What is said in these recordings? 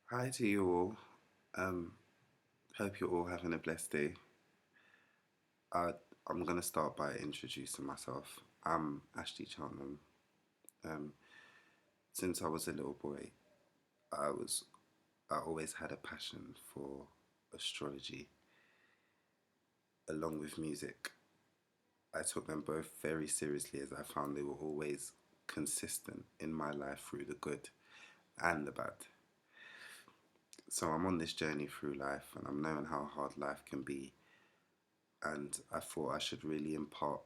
Hi to you all. Um, Hope you're all having a blessed day. Uh, I'm gonna start by introducing myself. I'm Ashley Cheltenham. Um, since I was a little boy, I was I always had a passion for astrology along with music. I took them both very seriously as I found they were always consistent in my life through the good and the bad. So I'm on this journey through life and I'm knowing how hard life can be, and I thought I should really impart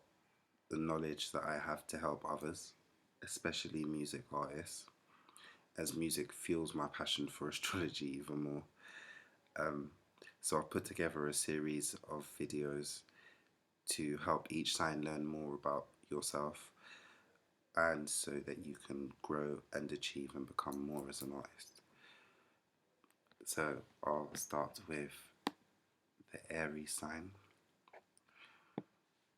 the knowledge that I have to help others, especially music artists, as music fuels my passion for astrology even more. Um, so I've put together a series of videos to help each sign learn more about yourself and so that you can grow and achieve and become more as an artist. So I'll start with the Aries sign.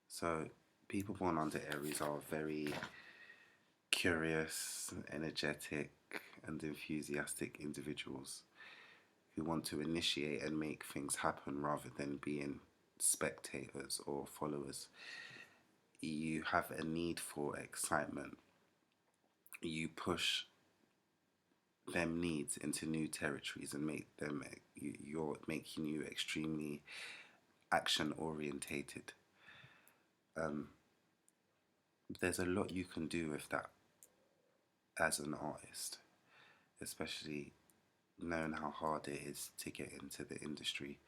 So people born under Aries are very curious, energetic, and enthusiastic individuals who want to initiate and make things happen rather than being spectators or followers. You have a need for excitement. You push them needs into new territories and make them you're making you extremely action orientated. Um, there's a lot you can do with that as an artist, especially knowing how hard it is to get into the industry.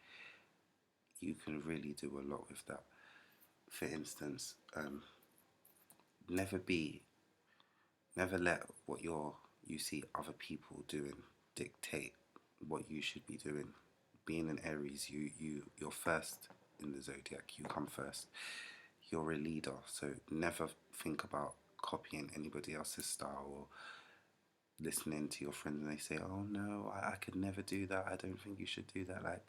You can really do a lot with that. For instance, never be, never let what you see other people doing dictate what you should be doing. Being an Aries, you're first in the zodiac. You come first. You're a leader, so never think about copying anybody else's style or listening to your friends and they say, "Oh no, I could never do that. I don't think you should do that." Like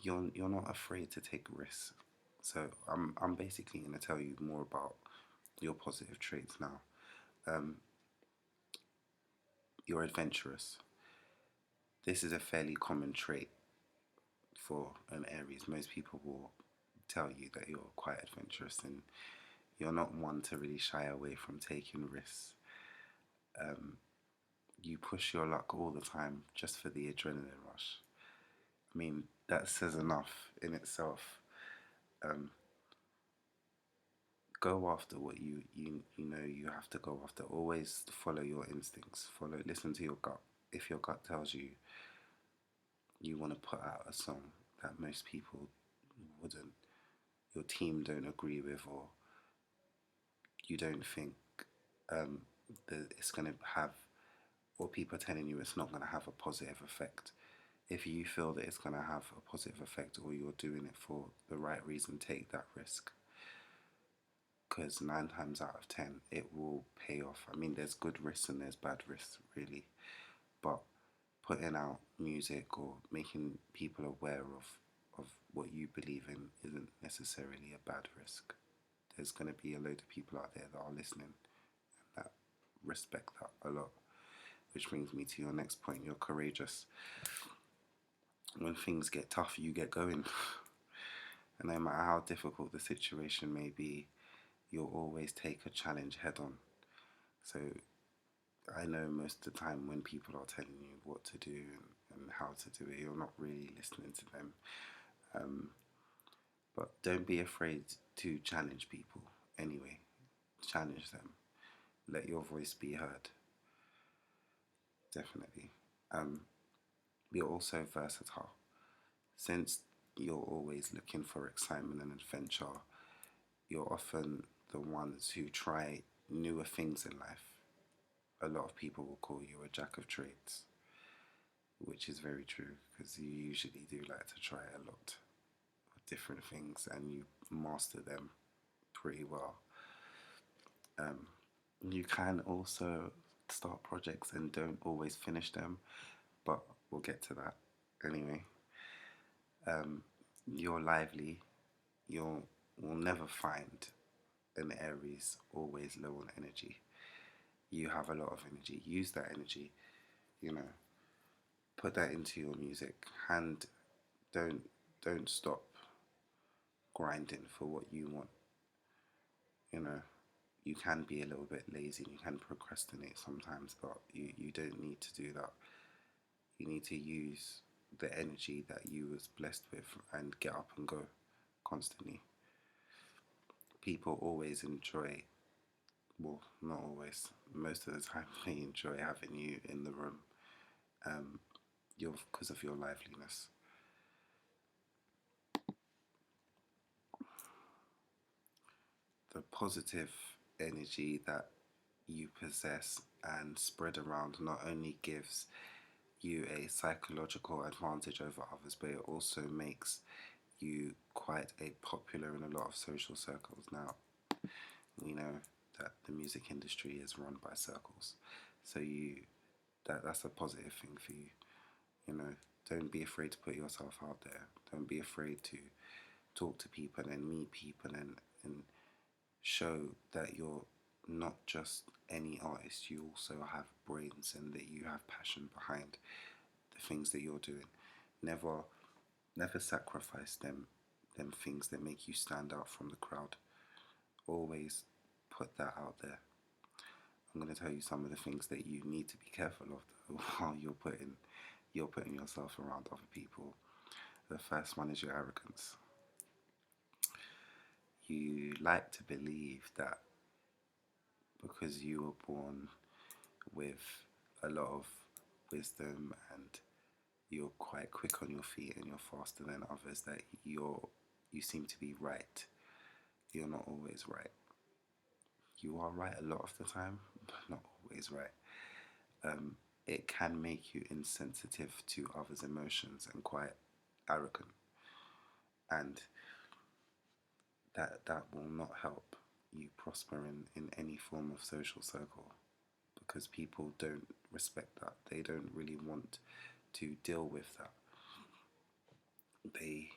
you're not afraid to take risks. So I'm basically going to tell you more about your positive traits now. Um, you're adventurous. This is a fairly common trait for an Aries. Most people will tell you that you're quite adventurous and you're not one to really shy away from taking risks. Um, you push your luck all the time just for the adrenaline rush. I mean, that says enough in itself. Um, Go after what you know you have to go after. Always follow your instincts. Listen to your gut. If your gut tells you you want to put out a song that most people wouldn't, your team don't agree with, or you don't think um, that it's going to have, or people are telling you it's not going to have a positive effect. If you feel that it's going to have a positive effect or you're doing it for the right reason, take that risk. Because 9 times out of 10, it will pay off. I mean, there's good risks and there's bad risks, really. But putting out music or making people aware of what you believe in isn't necessarily a bad risk. There's going to be a load of people out there that are listening that respect that a lot. Which brings me to your next point. You're courageous. When things get tough, you get going. And no matter how difficult the situation may be, you'll always take a challenge head on. So I know most of the time when people are telling you what to do and how to do it, you're not really listening to them. Um, but don't be afraid to challenge people anyway. Challenge them. Let your voice be heard. Definitely. Um, you're also versatile. Since you're always looking for excitement and adventure, you're often the ones who try newer things in life. A lot of people will call you a jack of trades, which is very true because you usually do like to try a lot of different things and you master them pretty well. Um, you can also start projects and don't always finish them, but we'll get to that anyway. Um, you're lively. You will never find an Aries always low on energy. You have a lot of energy. Use that energy, you know. put that into your music. And don't don't stop grinding for what you want. You know, you can be a little bit lazy and you can procrastinate sometimes, but you don't need to do that. You need to use the energy that you was blessed with and get up and go constantly. People always enjoy, well, not always, most of the time they enjoy having you in the room, um, because of your liveliness. The positive energy that you possess and spread around not only gives you a psychological advantage over others, but it also makes you quite a popular in a lot of social circles. Now, we know that the music industry is run by circles, so that's a positive thing for you. You know, don't be afraid to put yourself out there. Don't be afraid to talk to people and meet people and show that you're not just any artist. You also have brains and that you have passion behind the things that you're doing. Never never sacrifice them things that make you stand out from the crowd. Always put that out there. I'm going to tell you some of the things that you need to be careful of though, while you're putting yourself around other people. The first one is your arrogance. You like to believe that because you were born with a lot of wisdom and you're quite quick on your feet and you're faster than others, that you seem to be right. You're not always right. You are right a lot of the time, but not always right. Um, it can make you insensitive to others' emotions and quite arrogant, and that will not help you prosper in any form of social circle because people don't respect that. They don't really want to deal with that. They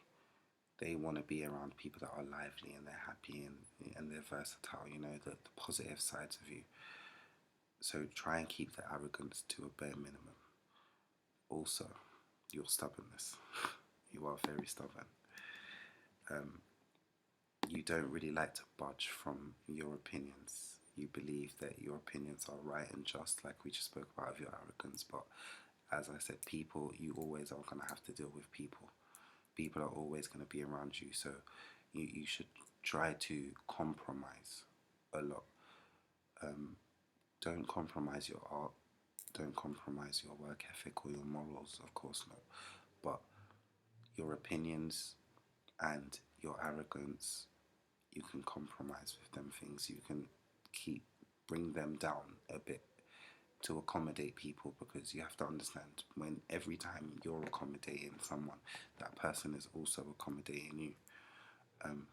they want to be around people that are lively and they're happy and they're versatile. You know the positive sides of you. So try and keep the arrogance to a bare minimum. Also, your stubbornness. You are very stubborn. Um, you don't really like to budge from your opinions. You believe that your opinions are right and just, like we just spoke about of your arrogance. But as I said, people, you always are going to have to deal with people. People are always going to be around you. So you should try to compromise a lot. Um, don't compromise your art. Don't compromise your work ethic or your morals, of course not. But your opinions and your arrogance, you can compromise with them things. You can keep bring them down a bit to accommodate people, because you have to understand, when every time you're accommodating someone, that person is also accommodating you. Um,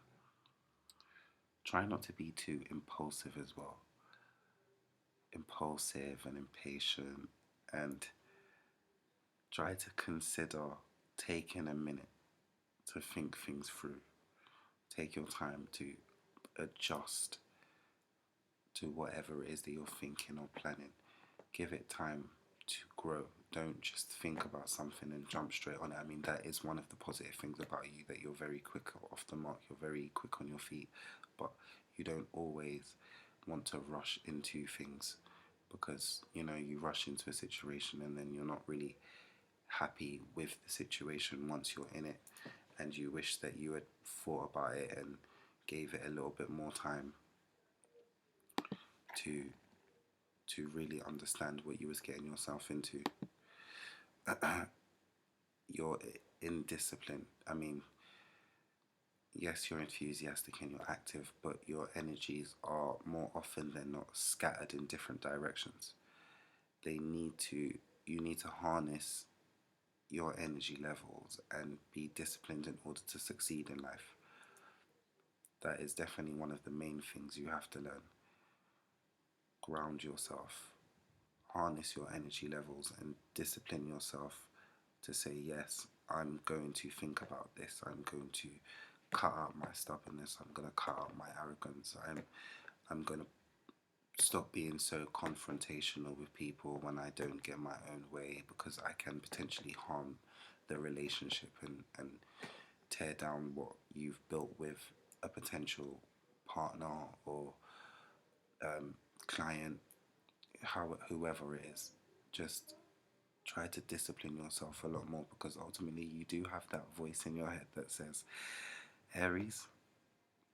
Try not to be too impulsive as well. Impulsive and impatient, and try to consider taking a minute to think things through. Take your time to adjust to whatever it is that you're thinking or planning. Give it time to grow. Don't just think about something and jump straight on it. I mean, that is one of the positive things about you, that you're very quick off the mark, you're very quick on your feet, but you don't always want to rush into things, because you rush into a situation and then you're not really happy with the situation once you're in it, and you wish that you had thought about it and gave it a little bit more time to really understand what you was getting yourself into. You're indisciplined. I mean, yes, you're enthusiastic and you're active, but your energies are more often than not scattered in different directions. They need to You need to harness your energy levels and be disciplined in order to succeed in life. That is definitely one of the main things you have to learn. Ground yourself, harness your energy levels, and discipline yourself to say, yes, I'm going to think about this. I'm going to cut out my stubbornness. I'm going to cut out my arrogance. I'm going to stop being so confrontational with people when I don't get my own way, because I can potentially harm the relationship and tear down what you've built with a potential partner or client, whoever it is. Just try to discipline yourself a lot more, because ultimately you do have that voice in your head that says, Aries,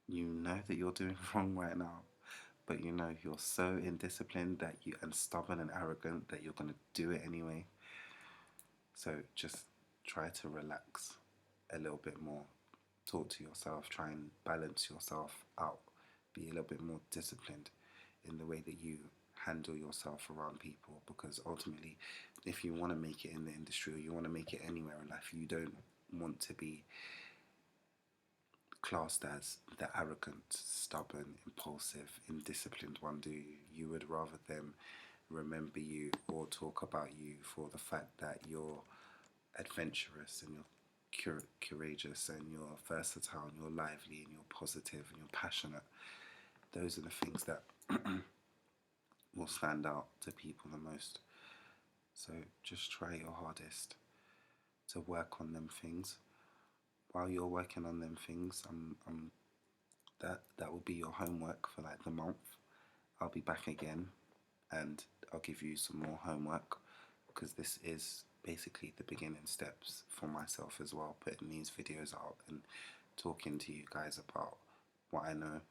you know that you're doing wrong right now, but you know you're so indisciplined that you and stubborn and arrogant that you're going to do it anyway. So just try to relax a little bit more. Talk to yourself, try and balance yourself out. Be a little bit more disciplined in the way that you handle yourself around people, because ultimately, if you want to make it in the industry or you want to make it anywhere in life, you don't want to be classed as the arrogant, stubborn, impulsive, indisciplined one, do you? You would rather them remember you or talk about you for the fact that you're adventurous and you're courageous and you're versatile and you're lively and you're positive and you're passionate. Those are the things that will stand out to people the most. So just try your hardest to work on them things. While you're working on them things, that will be your homework for like the month. I'll be back again, and I'll give you some more homework, because this is basically the beginning steps for myself as well, putting these videos out and talking to you guys about what I know.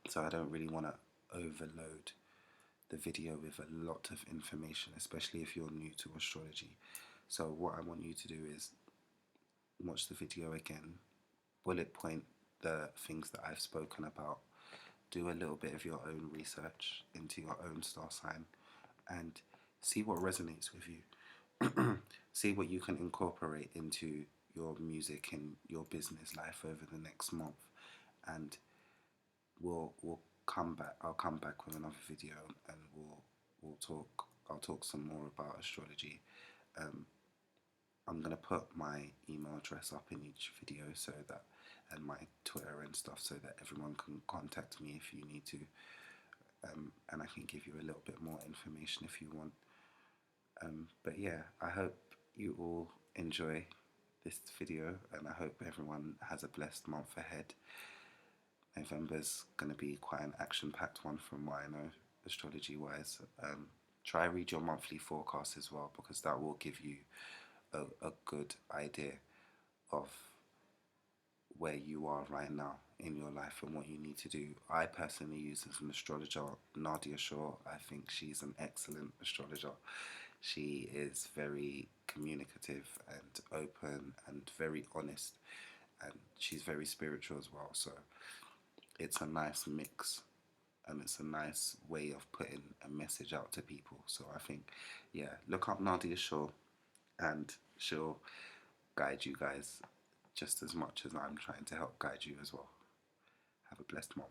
So I don't really want to overload the video with a lot of information, especially if you're new to astrology. So what I want you to do is watch the video again, bullet point the things that I've spoken about, do a little bit of your own research into your own star sign, and see what resonates with you. See what you can incorporate into your music and your business life over the next month, and we'll come back. I'll come back with another video, and we'll talk. I'll talk some more about astrology. I'm gonna put my email address up in each video, so that, and my Twitter and stuff, so that everyone can contact me if you need to, and I can give you a little bit more information if you want. But yeah, I hope you all enjoy this video, and I hope everyone has a blessed month ahead. November's going to be quite an action-packed one from what I know, astrology-wise. Try read your monthly forecast as well, because that will give you a good idea of where you are right now in your life and what you need to do. I personally use as an astrologer Nadia Shaw. I think she's an excellent astrologer. She is very communicative and open and very honest, and she's very spiritual as well. So it's a nice mix, and it's a nice way of putting a message out to people. So I think, yeah, look up Nadia Shaw, and she'll guide you guys just as much as I'm trying to help guide you as well. Have a blessed month.